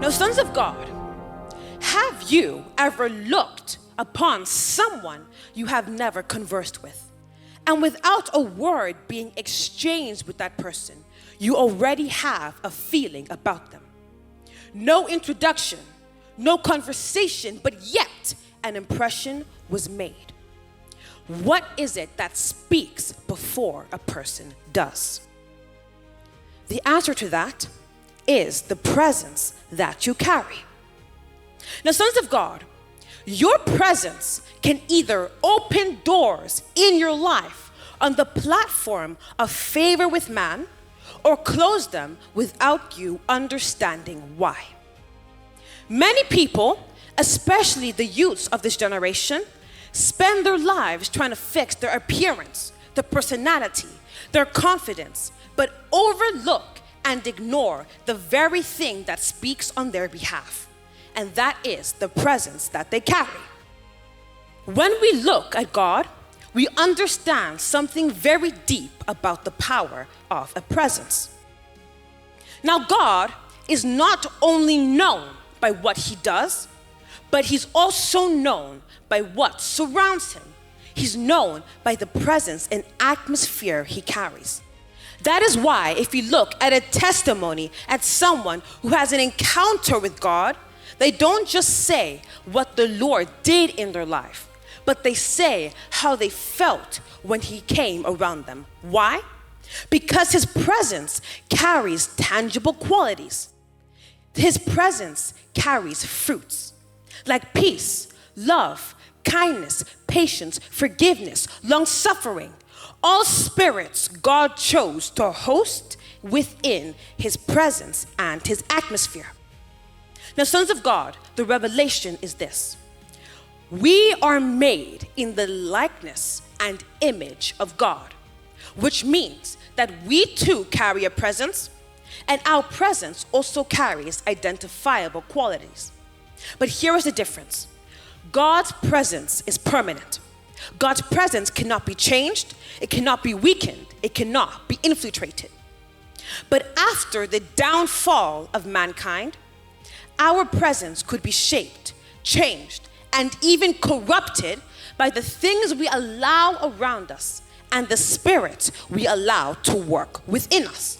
Now, sons of God, have you ever looked upon someone you have never conversed with, and without a word being exchanged with that person, you already have a feeling about them? No introduction, no conversation, but yet an impression was made. What is it that speaks before a person does? The answer to that is the presence that you carry. Now, sons of God, your presence can either open doors in your life on the platform of favor with man, or close them without you understanding why. Many people, especially the youths of this generation, spend their lives trying to fix their appearance, their personality, their confidence, but overlook and ignore the very thing that speaks on their behalf, and that is the presence that they carry. When we look at God, we understand something very deep about the power of a presence. Now, God is not only known by what he does, but he's also known by what surrounds him. He's known by the presence and atmosphere he carries. That is why if you look at a testimony at someone who has an encounter with God, they don't just say what the Lord did in their life, but they say how they felt when he came around them. Why? Because his presence carries tangible qualities. His presence carries fruits like peace, love, kindness, patience, forgiveness, long-suffering. All spirits God chose to host within his presence and his atmosphere. Now, sons of God, the revelation is this: we are made in the likeness and image of God, which means that we too carry a presence, and our presence also carries identifiable qualities. But here is the difference. God's presence is permanent. God's presence cannot be changed, it cannot be weakened, it cannot be infiltrated. But after the downfall of mankind, our presence could be shaped, changed, and even corrupted by the things we allow around us and the spirits we allow to work within us.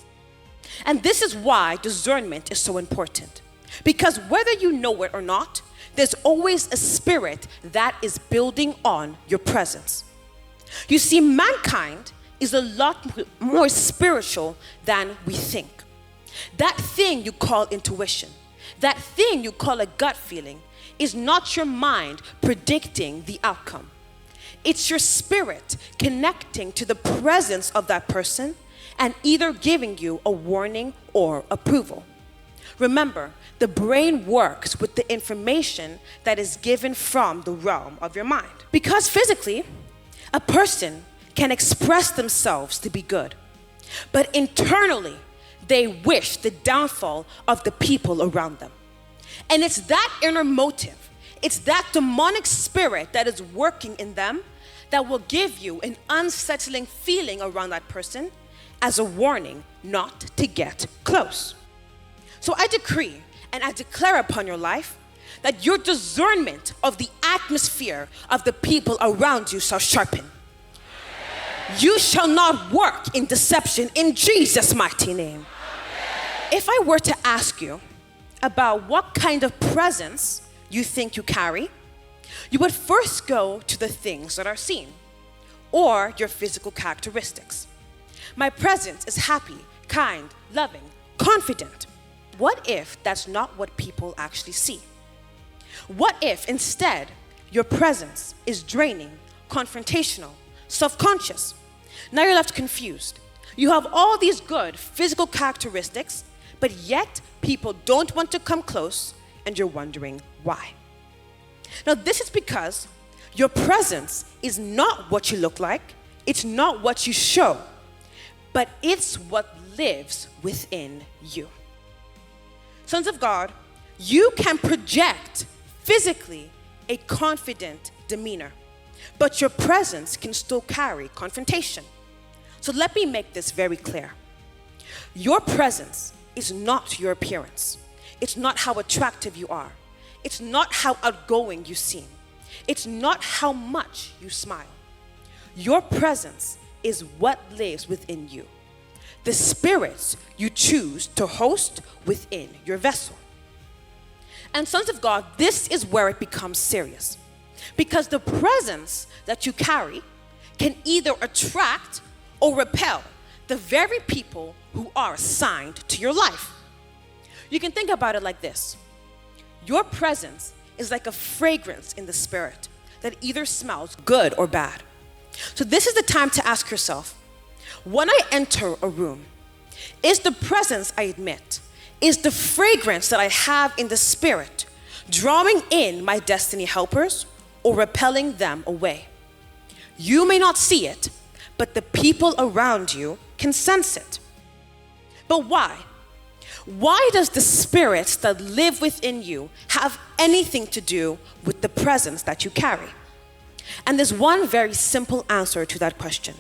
And this is why discernment is so important. Because whether you know it or not, there's always a spirit that is building on your presence. You see, mankind is a lot more spiritual than we think. That thing you call intuition, that thing you call a gut feeling, is not your mind predicting the outcome. It's your spirit connecting to the presence of that person and either giving you a warning or approval. Remember, the brain works with the information that is given from the realm of your mind. Because physically, a person can express themselves to be good, but internally, they wish the downfall of the people around them. And it's that inner motive, it's that demonic spirit that is working in them that will give you an unsettling feeling around that person as a warning not to get close. So I decree and I declare upon your life that your discernment of the atmosphere of the people around you shall sharpen. You shall not work in deception in Jesus' mighty name. If I were to ask you about what kind of presence you think you carry, you would first go to the things that are seen or your physical characteristics. My presence is happy, kind, loving, confident. What if that's not what people actually see? What if instead your presence is draining, confrontational, self-conscious? Now you're left confused. You have all these good physical characteristics, but yet people don't want to come close, and you're wondering why. Now this is because your presence is not what you look like, it's not what you show, but it's what lives within you. Sons of God, you can project physically a confident demeanor, but your presence can still carry confrontation. So let me make this very clear. Your presence is not your appearance. It's not how attractive you are. It's not how outgoing you seem. It's not how much you smile. Your presence is what lives within you. The spirits you choose to host within your vessel. And sons of God, this is where it becomes serious. Because the presence that you carry can either attract or repel the very people who are assigned to your life. You can think about it like this. Your presence is like a fragrance in the spirit that either smells good or bad. So this is the time to ask yourself, when I enter a room, is the presence I admit, is the fragrance that I have in the spirit drawing in my destiny helpers or repelling them away? You may not see it, but the people around you can sense it. But why? Why does the spirits that live within you have anything to do with the presence that you carry? And there's one very simple answer to that question.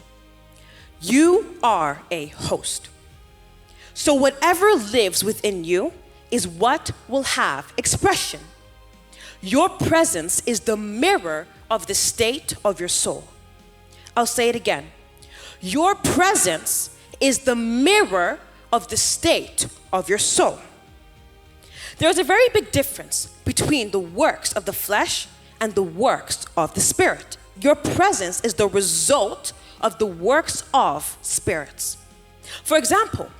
You are a host. So whatever lives within you is what will have expression. Your presence is the mirror of the state of your soul. I'll say it again. Your presence is the mirror of the state of your soul. There's a very big difference between the works of the flesh and the works of the spirit. Your presence is the result of the works of spirits. For example,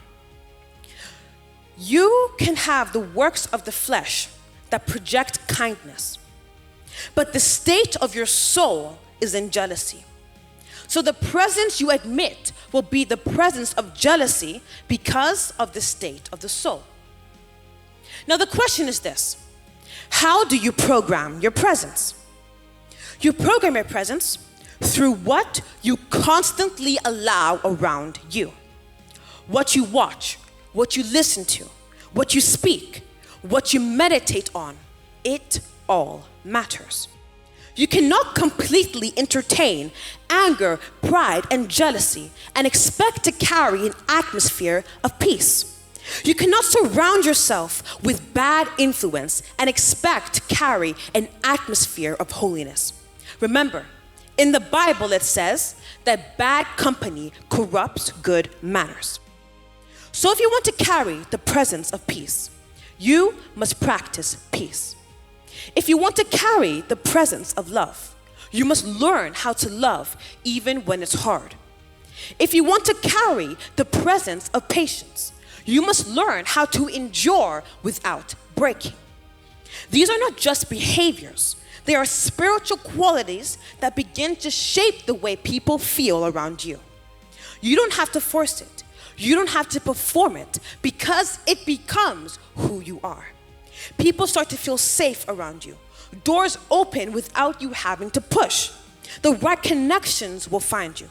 you can have the works of the flesh that project kindness, but the state of your soul is in jealousy. So the presence you admit will be the presence of jealousy because of the state of the soul. Now the question is this: how do you program your presence? You program your presence through what you constantly allow around you. What you watch, what you listen to, what you speak, what you meditate on, it all matters. You cannot completely entertain anger, pride, and jealousy and expect to carry an atmosphere of peace. You cannot surround yourself with bad influence and expect to carry an atmosphere of holiness. Remember, in the Bible it says that bad company corrupts good manners. So if you want to carry the presence of peace, you must practice peace. If you want to carry the presence of love, you must learn how to love even when it's hard. If you want to carry the presence of patience, you must learn how to endure without breaking. These are not just behaviors. They are spiritual qualities that begin to shape the way people feel around you. You don't have to force it. You don't have to perform it because it becomes who you are. People start to feel safe around you. Doors open without you having to push. The right connections will find you,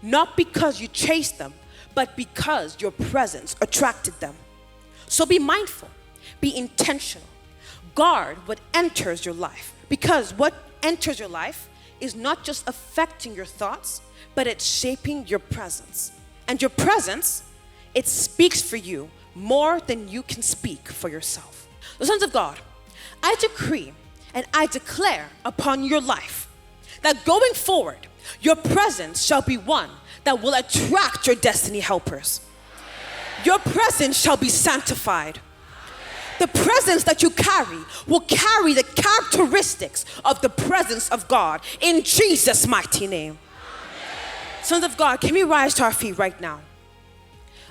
not because you chased them, but because your presence attracted them. So be mindful, be intentional. Guard what enters your life, because what enters your life is not just affecting your thoughts, but it's shaping your presence. And your presence, it speaks for you more than you can speak for yourself. The sons of God, I decree and I declare upon your life that going forward, your presence shall be one that will attract your destiny helpers. Your presence shall be sanctified. The presence that you carry will carry the characteristics of the presence of God in Jesus' mighty name. Sons of God, can we rise to our feet right now?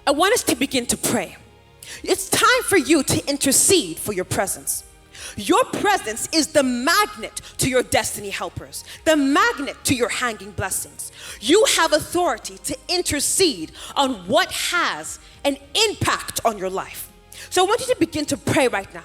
I want us to begin to pray. It's time for you to intercede for your presence. Your presence is the magnet to your destiny helpers, the magnet to your hanging blessings. You have authority to intercede on what has an impact on your life. So I want you to begin to pray right now.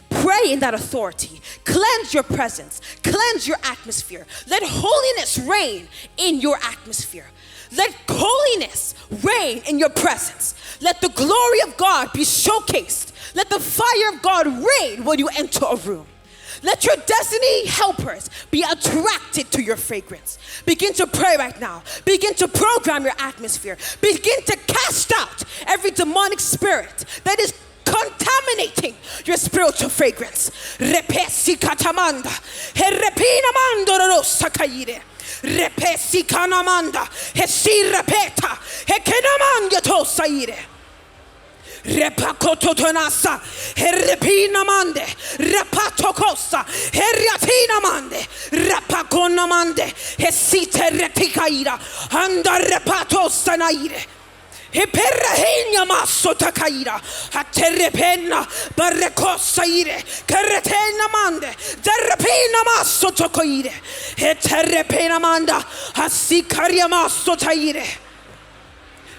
Pray in that authority. Cleanse your presence. Cleanse your atmosphere. Let holiness reign in your atmosphere. Let holiness reign in your presence. Let the glory of God be showcased. Let the fire of God reign when you enter a room. Let your destiny helpers be attracted to your fragrance. Begin to pray right now. Begin to program your atmosphere. Begin to cast out every demonic spirit that is contaminating contaminating your spiritual fragrance. Repesi katamanda, herepina mandorosa kaire. Repesi kanamanda, hesi repeta, hekenamanda tosaire. Repakototonasa, herepina mande, repatokosa, heriatina mande, repakona mande, hesite retikaira, anda repatosa naire. Hiperrehenia masso takaira, aterrepenna, barrecossa ire, carretena mande, derrepena masso tocoire, eterrepena manda, assicaria masso taire.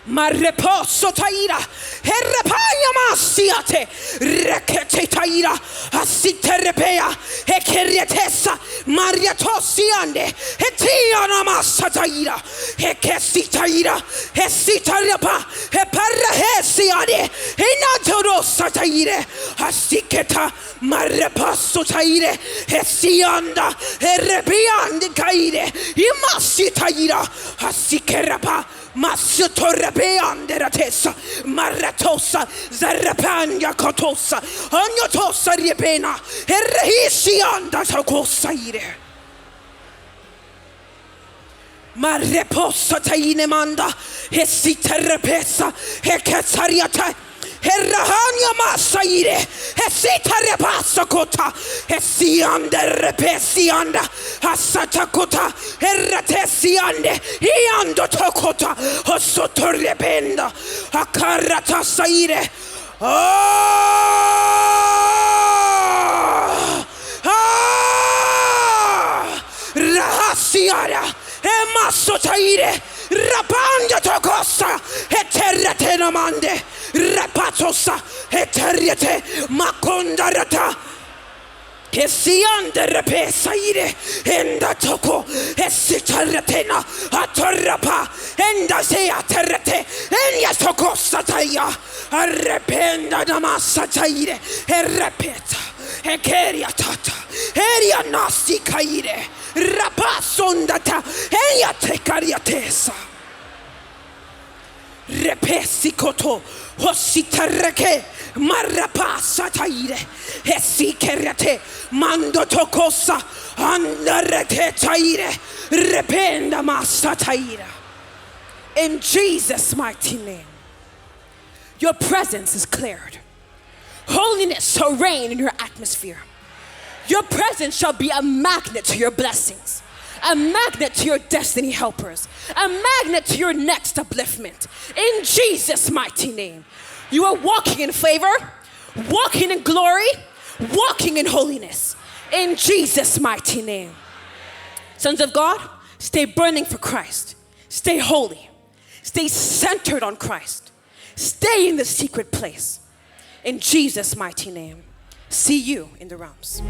Ma reposo taira, herrepaya massiate, rekete taira, assiterrepea, e kerietessa, maria tossiande, e tiana massa taira, e che si taira, e si tarrepa, e parrehesiade, e natorossa taire, assiketa, ma reposo taire, e si anda, e repiande caire, e massi taira, assikerapa. Massio torrepeandera tessa, marratossa, zarrapagna cotossa, ogni tossa riepena, e rehissi anda tocossa ire. Marrepossa taine manda, e si terrepessa, e cazzariata. Herrahania massaire, e si tarrepassa cota, e si ande repessi anda, assata cota, e retessi ande, e ando tocota, o sottorrependa, a carrata saire. Rahassiara, e masso taire, rapanda tocossa, e terretena mande. Rapatosa eteriete macondarata che si andere pesaire enda toko e si terretena a torrapa enda se a terrete enia toko sataya arrependa da massa taire e repeta e keria tata eria nasi caire rapasondata enia te cariatesa repesi koto Hositareke marrapassa taire, e si kerate mando tocossa, andarete taire, rependa massa taira. In Jesus' mighty name, your presence is cleared. Holiness shall reign in your atmosphere. Your presence shall be a magnet to your blessings, a magnet to your destiny helpers, a magnet to your next upliftment. In Jesus' mighty name, you are walking in favor, walking in glory, walking in holiness. In Jesus' mighty name. Sons of God, stay burning for Christ. Stay holy. Stay centered on Christ. Stay in the secret place. In Jesus' mighty name. See you in the realms.